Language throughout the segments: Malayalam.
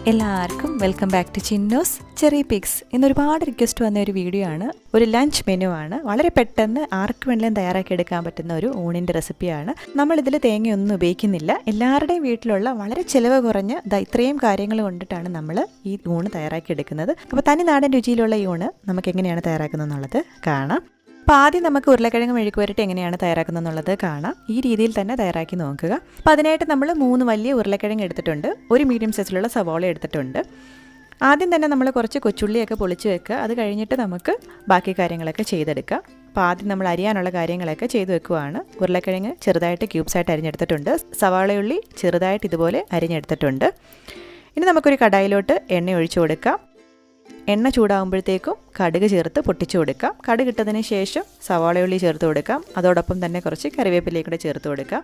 എല്ലാവർക്കും വെൽക്കം ബാക്ക് ടു ചിന്നൂസ് ചെറിപ്പിക്സ്. ഇന്ന് ഒരുപാട് റിക്വസ്റ്റ് വന്ന ഒരു വീഡിയോ ആണ്. ഒരു ലഞ്ച് മെനു ആണ്. വളരെ പെട്ടെന്ന് ആർക്ക് വേണമെങ്കിലും തയ്യാറാക്കി എടുക്കാൻ പറ്റുന്ന ഒരു ഊണിൻ്റെ റെസിപ്പിയാണ്. നമ്മളിതിൽ തേങ്ങയൊന്നും ഉപയോഗിക്കുന്നില്ല. എല്ലാവരുടെയും വീട്ടിലുള്ള വളരെ ചിലവ് കുറഞ്ഞ ഇത്രയും കാര്യങ്ങൾ കൊണ്ടിട്ടാണ് നമ്മൾ ഈ ഊണ് തയ്യാറാക്കി എടുക്കുന്നത്. അപ്പോൾ തനി നാടൻ രുചിയിലുള്ള ഈ ഊണ് നമുക്ക് എങ്ങനെയാണ് തയ്യാറാക്കുന്നത് എന്നുള്ളത് കാണാം. അപ്പോൾ ആദ്യം നമുക്ക് ഉരുളക്കിഴങ്ങ് മെഴുക്കുവരട്ടി എങ്ങനെയാണ് തയ്യാറാക്കുന്നത് എന്നുള്ളത് കാണാം. ഈ രീതിയിൽ തന്നെ തയ്യാറാക്കി നോക്കുക. അപ്പോൾ അതിനായിട്ട് നമ്മൾ 3 വലിയ ഉരുളക്കിഴങ്ങ് എടുത്തിട്ടുണ്ട്. ഒരു മീഡിയം സൈസിലുള്ള സവാള എടുത്തിട്ടുണ്ട്. ആദ്യം തന്നെ നമ്മൾ കുറച്ച് കൊച്ചുള്ളിയൊക്കെ പൊളിച്ച് വെക്കുക. അത് കഴിഞ്ഞിട്ട് നമുക്ക് ബാക്കി കാര്യങ്ങളൊക്കെ ചെയ്തെടുക്കാം. അപ്പോൾ ആദ്യം നമ്മൾ അരിയാനുള്ള കാര്യങ്ങളൊക്കെ ചെയ്തു വെക്കുകയാണ്. ഉരുളക്കിഴങ്ങ് ചെറുതായിട്ട് ക്യൂബ്സായിട്ട് അരിഞ്ഞെടുത്തിട്ടുണ്ട്. സവാളയുള്ളി ചെറുതായിട്ട് ഇതുപോലെ അരിഞ്ഞെടുത്തിട്ടുണ്ട്. ഇനി നമുക്കൊരു കടായിലോട്ട് എണ്ണ ഒഴിച്ചു കൊടുക്കാം. എണ്ണ ചൂടാകുമ്പോഴത്തേക്കും കടുക് ചേർത്ത് പൊട്ടിച്ചു കൊടുക്കാം. കടുക് ഇട്ടതിന് ശേഷം സവാളയുള്ളി ചേർത്ത് കൊടുക്കാം. അതോടൊപ്പം തന്നെ കുറച്ച് കറിവേപ്പിലയും കൂടെ ചേർത്ത് കൊടുക്കാം.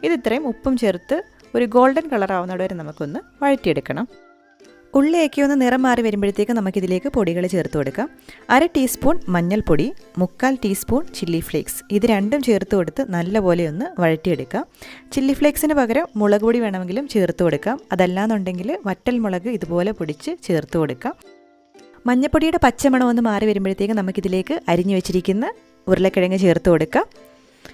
ഇത് ഇത്രയും ഉപ്പും ചേർത്ത് ഒരു ഗോൾഡൻ കളർ ആവുന്നത് വരെ നമുക്കൊന്ന് വഴറ്റിയെടുക്കണം. ഉള്ളിയൊക്കെ ഒന്ന് നിറം മാറി വരുമ്പോഴത്തേക്കും നമുക്കിതിലേക്ക് പൊടികൾ ചേർത്ത് കൊടുക്കാം. 1/2 ടീസ്പൂൺ മഞ്ഞൾപ്പൊടി, 1/4 ടീസ്പൂൺ ചില്ലി ഫ്ലേക്സ്. ഇത് രണ്ടും ചേർത്ത് കൊടുത്ത് നല്ലപോലെ ഒന്ന് വഴറ്റിയെടുക്കാം. ചില്ലി ഫ്ലേക്സിന് പകരം മുളക് പൊടി വേണമെങ്കിലും ചേർത്ത് കൊടുക്കാം. അതല്ലാന്നുണ്ടെങ്കിൽ വറ്റൽ മുളക് ഇതുപോലെ പൊടിച്ച് ചേർത്ത് കൊടുക്കാം. മഞ്ഞപ്പൊടിയുടെ പച്ചമണം ഒന്ന് മാറി വരുമ്പോഴത്തേക്കും നമുക്കിതിലേക്ക് അരിഞ്ഞു വെച്ചിരിക്കുന്ന ഉരുളക്കിഴങ്ങ് ചേർത്ത് കൊടുക്കാം.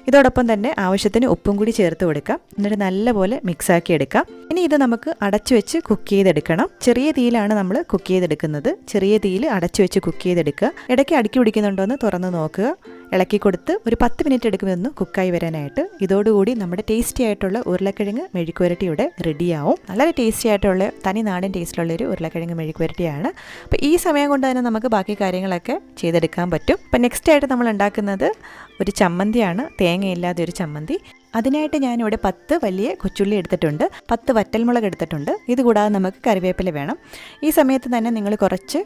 ഇതോടൊപ്പം തന്നെ ആവശ്യത്തിന് ഉപ്പും കൂടി ചേർത്ത് കൊടുക്കാം. എന്നിട്ട് നല്ലപോലെ മിക്സാക്കി എടുക്കാം. ഇനി ഇത് നമുക്ക് അടച്ചു വെച്ച് കുക്ക് ചെയ്തെടുക്കണം. ചെറിയ തീയിലാണ് നമ്മൾ കുക്ക് ചെയ്തെടുക്കുന്നത്. ചെറിയ തീയിൽ അടച്ചു വെച്ച് കുക്ക് ചെയ്തെടുക്കുക. ഇടയ്ക്ക് അടുക്കി പിടിക്കുന്നുണ്ടോ എന്ന് തുറന്ന് നോക്കുക. ഇളക്കി കൊടുത്ത് ഒരു 10 മിനിറ്റ് എടുക്കുമെന്ന് കുക്കായി വരാനായിട്ട്. ഇതോടുകൂടി നമ്മുടെ ടേസ്റ്റി ആയിട്ടുള്ള ഉരുളക്കിഴങ്ങ് മെഴുക്കുവരട്ടി ഇവിടെ റെഡിയാവും. വളരെ ടേസ്റ്റി ആയിട്ടുള്ള തനി നാടൻ ടേസ്റ്റിലുള്ളൊരു ഉരുളക്കിഴങ്ങ് മെഴുക്കുവരട്ടിയാണ്. അപ്പോൾ ഈ സമയം കൊണ്ട് തന്നെ നമുക്ക് ബാക്കി കാര്യങ്ങളൊക്കെ ചെയ്തെടുക്കാൻ പറ്റും. അപ്പോൾ നെക്സ്റ്റ് ആയിട്ട് നമ്മൾ ഉണ്ടാക്കുന്നത് ഒരു ചമ്മന്തിയാണ്. തേങ്ങയില്ലാതെ ഒരു ചമ്മന്തി. അതിനായിട്ട് ഞാനിവിടെ 10 വലിയ കൊച്ചുള്ളി എടുത്തിട്ടുണ്ട്. 10 വറ്റൽമുളക് എടുത്തിട്ടുണ്ട്. ഇതുകൂടാതെ നമുക്ക് കറിവേപ്പില വേണം. ഈ സമയത്ത് തന്നെ നിങ്ങൾ കുറച്ച്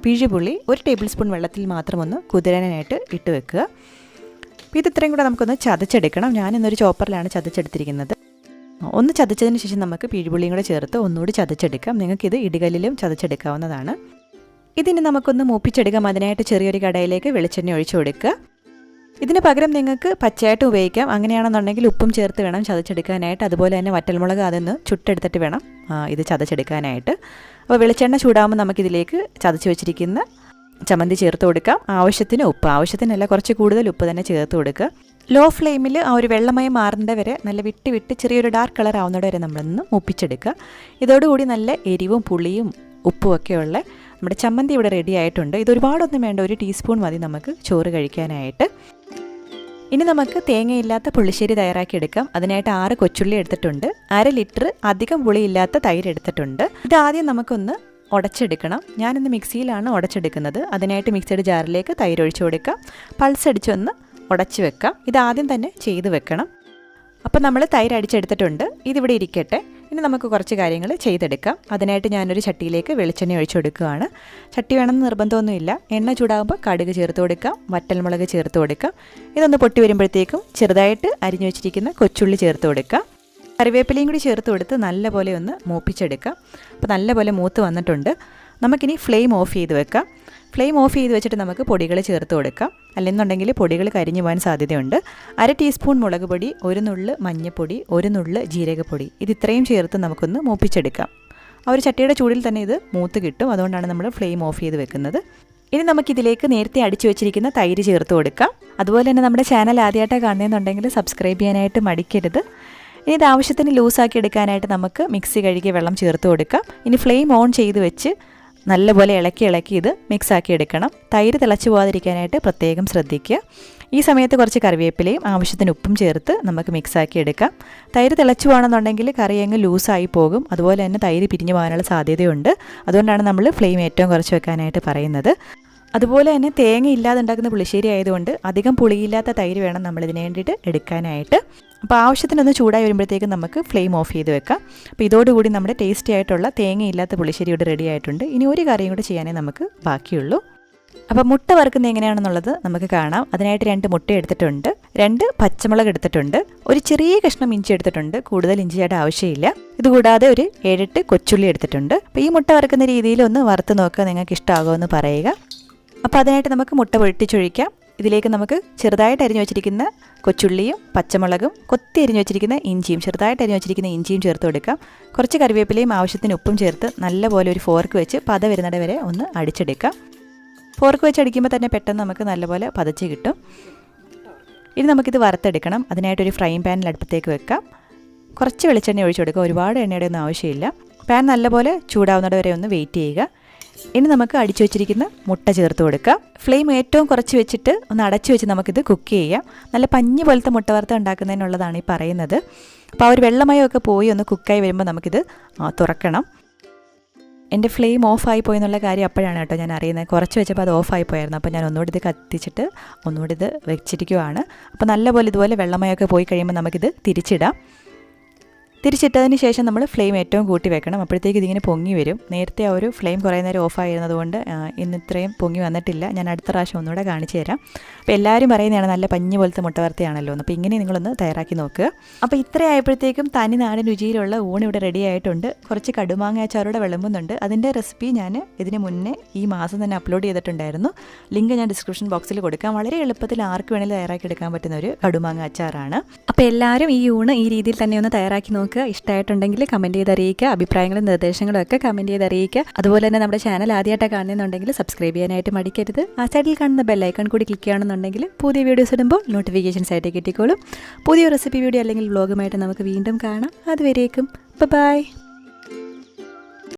പിഴിപുളി 1 ടേബിൾ സ്പൂൺ വെള്ളത്തിൽ മാത്രം ഒന്ന് കുതിരാനായിട്ട് ഇട്ട് വെക്കുക. അപ്പോൾ ഇത് ഇത്രയും കൂടെ നമുക്കൊന്ന് ചതച്ചെടുക്കണം. ഞാനിന്നൊരു ചോപ്പറിലാണ് ചതച്ചെടുത്തിരിക്കുന്നത്. ഒന്ന് ചതച്ചതിന് ശേഷം നമുക്ക് പിഴിപുളിയും കൂടെ ചേർത്ത് ഒന്നുകൂടി ചതച്ചെടുക്കാം. നിങ്ങൾക്കിത് ഇടികല്ലിലും ചതച്ചെടുക്കാവുന്നതാണ്. ഇതിന് നമുക്കൊന്ന് മൂപ്പിച്ചെടുക്കാം. അതിനായിട്ട് ചെറിയൊരു കടായിലേക്ക് വെളിച്ചെണ്ണ ഒഴിച്ചു കൊടുക്കുക. ഇതിന് പകരം നിങ്ങൾക്ക് പച്ചയായിട്ട് ഉപയോഗിക്കാം. അങ്ങനെയാണെന്നുണ്ടെങ്കിൽ ഉപ്പും ചേർത്ത് വേണം ചതച്ചെടുക്കാനായിട്ട്. അതുപോലെ തന്നെ വറ്റൽമുളക് അതൊന്ന് ചുട്ടെടുത്തിട്ട് വേണം ഇത് ചതച്ചെടുക്കാനായിട്ട്. അപ്പോൾ വെളിച്ചെണ്ണ ചൂടാകുമ്പോൾ നമുക്കിതിലേക്ക് ചതച്ച് വെച്ചിരിക്കുന്ന ചമ്മന്തി ചേർത്ത് കൊടുക്കാം. ആവശ്യത്തിന് ഉപ്പ്, ആവശ്യത്തിനല്ല കുറച്ച് കൂടുതൽ ഉപ്പ് തന്നെ ചേർത്ത് കൊടുക്കുക. ലോ ഫ്ലെയിമിൽ ആ ഒരു വെള്ളമയം മാറേണ്ട വരെ നല്ല വിട്ട് ചെറിയൊരു ഡാർക്ക് കളർ ആവുന്നത് വരെ നമ്മളൊന്ന് മൂപ്പിച്ചെടുക്കുക. ഇതോടുകൂടി നല്ല എരിവും പുളിയും ഉപ്പും ഒക്കെയുള്ള നമ്മുടെ ചമ്മന്തി ഇവിടെ റെഡി ആയിട്ടുണ്ട്. ഇതൊരുപാടൊന്നും വേണ്ട, 1 ടീസ്പൂൺ മതി നമുക്ക് ചോറ് കഴിക്കാനായിട്ട്. ഇനി നമുക്ക് തേങ്ങയില്ലാത്ത പുളിശ്ശേരി തയ്യാറാക്കിയെടുക്കാം. അതിനായിട്ട് 6 കൊച്ചുള്ളി എടുത്തിട്ടുണ്ട്. 1/2 ലിറ്റർ അധികം പുളിയില്ലാത്ത തൈര് എടുത്തിട്ടുണ്ട്. ഇതാദ്യം നമുക്കൊന്ന് ഉടച്ചെടുക്കണം. ഞാനിന്ന് മിക്സിയിലാണ് ഉടച്ചെടുക്കുന്നത്. അതിനായിട്ട് മിക്സിയുടെ ജാറിലേക്ക് തൈര് ഒഴിച്ചു കൊടുക്കാം. പൾസ് അടിച്ചൊന്ന് ഉടച്ച് വെക്കാം. ഇതാദ്യം തന്നെ ചെയ്ത് വെക്കണം. അപ്പോൾ നമ്മൾ തൈര് അടിച്ചെടുത്തിട്ടുണ്ട്. ഇതിവിടെ ഇരിക്കട്ടെ. ഇനി നമുക്ക് കുറച്ച് കാര്യങ്ങൾ ചെയ്തെടുക്കാം. അതിനായിട്ട് ഞാനൊരു ചട്ടിയിലേക്ക് വെളിച്ചെണ്ണ ഒഴിച്ചു കൊടുക്കുകയാണ്. ചട്ടി വേണമെന്ന് നിർബന്ധമൊന്നുമില്ല. എണ്ണ ചൂടാകുമ്പോൾ കടുക് ചേർത്ത് കൊടുക്കാം. വറ്റൽമുളക് ചേർത്ത് കൊടുക്കാം. ഇതൊന്ന് പൊട്ടി വരുമ്പോഴത്തേക്കും ചെറുതായിട്ട് അരിഞ്ഞു വെച്ചിരിക്കുന്ന കൊച്ചുള്ളി ചേർത്ത് കൊടുക്കാം. കറിവേപ്പിലയും കൂടി ചേർത്ത് കൊടുത്ത് നല്ലപോലെ ഒന്ന് മൂപ്പിച്ചെടുക്കാം. അപ്പോൾ നല്ലപോലെ മൂത്ത് വന്നിട്ടുണ്ട്. നമുക്കിനി ഫ്ലെയിം ഓഫ് ചെയ്ത് വെക്കാം. ഫ്ലെയിം ഓഫ് ചെയ്ത് വെച്ചിട്ട് നമുക്ക് പൊടികൾ ചേർത്ത് കൊടുക്കാം. അല്ലെന്നുണ്ടെങ്കിൽ പൊടികൾ കരിഞ്ഞു പോകാൻ സാധ്യതയുണ്ട്. 1/2 ടീസ്പൂൺ മുളക് പൊടി, 1 നുള്ള് മഞ്ഞൾപ്പൊടി, 1 നുള്ള് ജീരകപ്പൊടി. ഇത് ഇത്രയും ചേർത്ത് നമുക്കൊന്ന് മൂപ്പിച്ചെടുക്കാം. ആ ഒരു ചട്ടിയുടെ ചൂടിൽ തന്നെ ഇത് മൂത്ത് കിട്ടും. അതുകൊണ്ടാണ് നമ്മൾ ഫ്ലെയിം ഓഫ് ചെയ്ത് വെക്കുന്നത്. ഇനി നമുക്കിതിലേക്ക് നേരത്തെ അടിച്ചു വെച്ചിരിക്കുന്ന തൈര് ചേർത്ത് കൊടുക്കാം. അതുപോലെ തന്നെ നമ്മുടെ ചാനൽ ആദ്യമായിട്ടാണ് കാണുന്നതെന്നുണ്ടെങ്കിൽ സബ്സ്ക്രൈബ് ചെയ്യാനായിട്ട് മടിക്കരുത്. ഇനി ഇത് ആവശ്യത്തിന് ലൂസാക്കി എടുക്കാനായിട്ട് നമുക്ക് മിക്സി കഴുകിയ വെള്ളം ചേർത്ത് കൊടുക്കാം. ഇനി ഫ്ലെയിം ഓൺ ചെയ്ത് വെച്ച് നല്ലപോലെ ഇളക്കി ഇത് മിക്സാക്കി എടുക്കണം. തൈര് തിളച്ചു പോകാതിരിക്കാനായിട്ട് പ്രത്യേകം ശ്രദ്ധിക്കുക. ഈ സമയത്ത് കുറച്ച് കറിവേപ്പിലയും ആവശ്യത്തിന് ഉപ്പും ചേർത്ത് നമുക്ക് മിക്സാക്കി എടുക്കാം. തൈര് തിളച്ചു പോകണമെന്നുണ്ടെങ്കിൽ കറി അങ്ങ് ലൂസായി പോകും. അതുപോലെ തന്നെ തൈര് പിരിഞ്ഞു പോകാനുള്ള സാധ്യതയുണ്ട്. അതുകൊണ്ടാണ് നമ്മൾ ഫ്ലെയിം ഏറ്റവും കുറച്ച് വെക്കാനായിട്ട് പറയുന്നത്. അതുപോലെ തന്നെ തേങ്ങ ഇല്ലാതെ ഉണ്ടാക്കുന്ന പുളിശ്ശേരി ആയതുകൊണ്ട് അധികം പുളിയില്ലാത്ത തൈര് വേണം നമ്മളിതിന് വേണ്ടിയിട്ട് എടുക്കാനായിട്ട്. അപ്പോൾ ആവശ്യത്തിനൊന്ന് ചൂടായി വരുമ്പോഴത്തേക്കും നമുക്ക് ഫ്ലെയിം ഓഫ് ചെയ്ത് വെക്കാം. അപ്പോൾ ഇതോടുകൂടി നമ്മുടെ ടേസ്റ്റി ആയിട്ടുള്ള തേങ്ങയില്ലാത്ത പുളിശ്ശേരി ഇവിടെ റെഡി ആയിട്ടുണ്ട്. ഇനി ഒരു കറിയും കൂടി ചെയ്യാനേ നമുക്ക് ബാക്കിയുള്ളൂ. അപ്പോൾ മുട്ട വറുക്കുന്നത് എങ്ങനെയാണെന്നുള്ളത് നമുക്ക് കാണാം. അതിനായിട്ട് 2 മുട്ട എടുത്തിട്ടുണ്ട്. 2 പച്ചമുളക് എടുത്തിട്ടുണ്ട്. ഒരു ചെറിയ കഷ്ണം ഇഞ്ചി എടുത്തിട്ടുണ്ട്. കൂടുതൽ ഇഞ്ചിയുടെ ആവശ്യമില്ല. ഇതുകൂടാതെ ഒരു 7-8 കൊച്ചുള്ളി എടുത്തിട്ടുണ്ട്. അപ്പോൾ ഈ മുട്ട വറുക്കുന്ന രീതിയിൽ ഒന്ന് വറുത്ത് നോക്കുക. നിങ്ങൾക്ക് ഇഷ്ടമാകുമെന്ന് പറയുക. അപ്പോൾ അതിനായിട്ട് നമുക്ക് മുട്ട പൊട്ടിച്ചൊഴിക്കാം. ഇതിലേക്ക് നമുക്ക് ചെറുതായിട്ട് അരിഞ്ഞു വെച്ചിരിക്കുന്ന കൊച്ചുള്ളിയും പച്ചമുളകും കൊത്തി അരിഞ്ഞു വെച്ചിരിക്കുന്ന ഇഞ്ചിയും ചെറുതായിട്ട് അരിഞ്ഞു വെച്ചിരിക്കുന്ന ഇഞ്ചിയും ചേർത്ത് കൊടുക്കാം. കുറച്ച് കറിവേപ്പിലയും ആവശ്യത്തിന് ഉപ്പും ചേർത്ത് നല്ലപോലെ ഒരു ഫോർക്ക് വെച്ച് പത വരുന്നിട വരെ ഒന്ന് അടിച്ചെടുക്കാം. ഫോർക്ക് വെച്ച് അടിക്കുമ്പോൾ തന്നെ പെട്ടെന്ന് നമുക്ക് നല്ലപോലെ പതച്ച് കിട്ടും. ഇനി നമുക്കിത് വറുത്തെടുക്കണം. അതിനായിട്ടൊരു ഫ്രൈങ് പാനിൽ അടുപ്പത്തേക്ക് വെക്കാം. കുറച്ച് വെളിച്ചെണ്ണ ഒഴിച്ചു കൊടുക്കുക. ഒരുപാട് എണ്ണയുടെ ഒന്നും ആവശ്യമില്ല. പാൻ നല്ലപോലെ ചൂടാവുന്നിട വരെ ഒന്ന് വെയിറ്റ് ചെയ്യുക. ഇനി നമുക്ക് അടിച്ചു വെച്ചിരിക്കുന്ന മുട്ട ചേർത്ത് കൊടുക്കാം. ഫ്ലെയിം ഏറ്റവും കുറച്ച് വെച്ചിട്ട് ഒന്ന് അടച്ചു വെച്ച് നമുക്കിത് കുക്ക് ചെയ്യാം. നല്ല പഞ്ഞി പോലത്തെ മുട്ട വറുത്ത ഉണ്ടാക്കുന്നതിനുള്ളതാണ് ഈ പറയുന്നത്. അപ്പോൾ ആ ഒരു വെള്ളമയമൊക്കെ പോയി ഒന്ന് കുക്കായി വരുമ്പോൾ നമുക്കിത് തുറക്കണം. എൻ്റെ ഫ്ലെയിം ഓഫായി പോയി എന്നുള്ള കാര്യം അപ്പോഴാണ് കേട്ടോ ഞാൻ അറിയുന്നത്. കുറച്ച് വെച്ചപ്പോൾ അത് ഓഫായി പോയായിരുന്നു. അപ്പോൾ ഞാൻ ഒന്നുകൂടി ഇത് കത്തിച്ചിട്ട് ഒന്നുകൂടി ഇത് വെച്ചിരിക്കുവാണ്. അപ്പോൾ നല്ലപോലെ ഇതുപോലെ വെള്ളമയമൊക്കെ പോയി കഴിയുമ്പോൾ നമുക്കിത് തിരിച്ചിടാം. തിരിച്ചിട്ടതിന് ശേഷം നമ്മൾ ഫ്ലെയിം ഏറ്റവും കൂട്ടി വെക്കണം. അപ്പോഴത്തേക്ക് ഇതിങ്ങനെ പൊങ്ങി വരും. നേരത്തെ ആ ഒരു ഫ്ലെയിം കുറേ നേരം ഓഫായിരുന്നതുകൊണ്ട് ഇന്ന് ഇത്രയും പൊങ്ങി വന്നിട്ടില്ല. ഞാൻ അടുത്ത പ്രാവശ്യം ഒന്നുകൂടെ കാണിച്ചു തരാം. അപ്പോൾ എല്ലാവരും പറയുന്നതാണ് നല്ല പഞ്ഞി പോലത്തെ മുട്ട വറുത്തയാണല്ലോ എന്ന്. അപ്പോൾ ഇങ്ങനെ നിങ്ങളൊന്ന് തയ്യാറാക്കി നോക്കുക. അപ്പോൾ ഇത്രയായപ്പോഴത്തേക്കും തനി നാടൻ രുചിയിലുള്ള ഊണ് ഇവിടെ റെഡി ആയിട്ടുണ്ട്. കുറച്ച് കടുമാങ്ങ അച്ചാറോടെ വിളമ്പുന്നുണ്ട്. അതിൻ്റെ റെസിപ്പി ഞാൻ ഇതിന് മുന്നേ ഈ മാസം തന്നെ അപ്ലോഡ് ചെയ്തിട്ടുണ്ടായിരുന്നു. ലിങ്ക് ഞാൻ ഡിസ്ക്രിപ്ഷൻ ബോക്സിൽ കൊടുക്കാം. വളരെ എളുപ്പത്തിൽ ആർക്ക് വേണമെങ്കിലും തയ്യാറാക്കി എടുക്കാൻ പറ്റുന്ന ഒരു കടുമാങ്ങ അച്ചാറാണ്. അപ്പോൾ എല്ലാവരും ഈ ഊണ് ഈ രീതിയിൽ തന്നെ ഒന്ന് തയ്യാറാക്കി നോക്കുക. ഇഷ്ടമായിട്ടുണ്ടെങ്കിൽ കമൻറ്റ് ചെയ്ത് അറിയിക്കുക. അഭിപ്രായങ്ങളും നിർദ്ദേശങ്ങളും ഒക്കെ കമൻറ്റ് ചെയ്ത് അറിയിക്കുക. അതുപോലെ തന്നെ നമ്മുടെ ചാനൽ ആദ്യമായിട്ട് കാണുന്നുണ്ടെങ്കിൽ സബ്സ്ക്രൈബ് ചെയ്യാനായിട്ട് മടിക്കരുത്. ആ സൈഡിൽ കാണുന്ന ബെല്ലൈക്കൺ കൂടി ക്ലിക്ക് ചെയ്യണമെന്നുണ്ടെങ്കിൽ പുതിയ വീഡിയോസ് ഇടുമ്പോൾ നോട്ടിഫിക്കേഷൻസ് ആയിട്ട് കിട്ടിക്കോളും. പുതിയ റെസിപ്പി വീഡിയോ അല്ലെങ്കിൽ വ്ലോഗുമായിട്ട് നമുക്ക് വീണ്ടും കാണാം. അതുവരേക്കും ബൈ.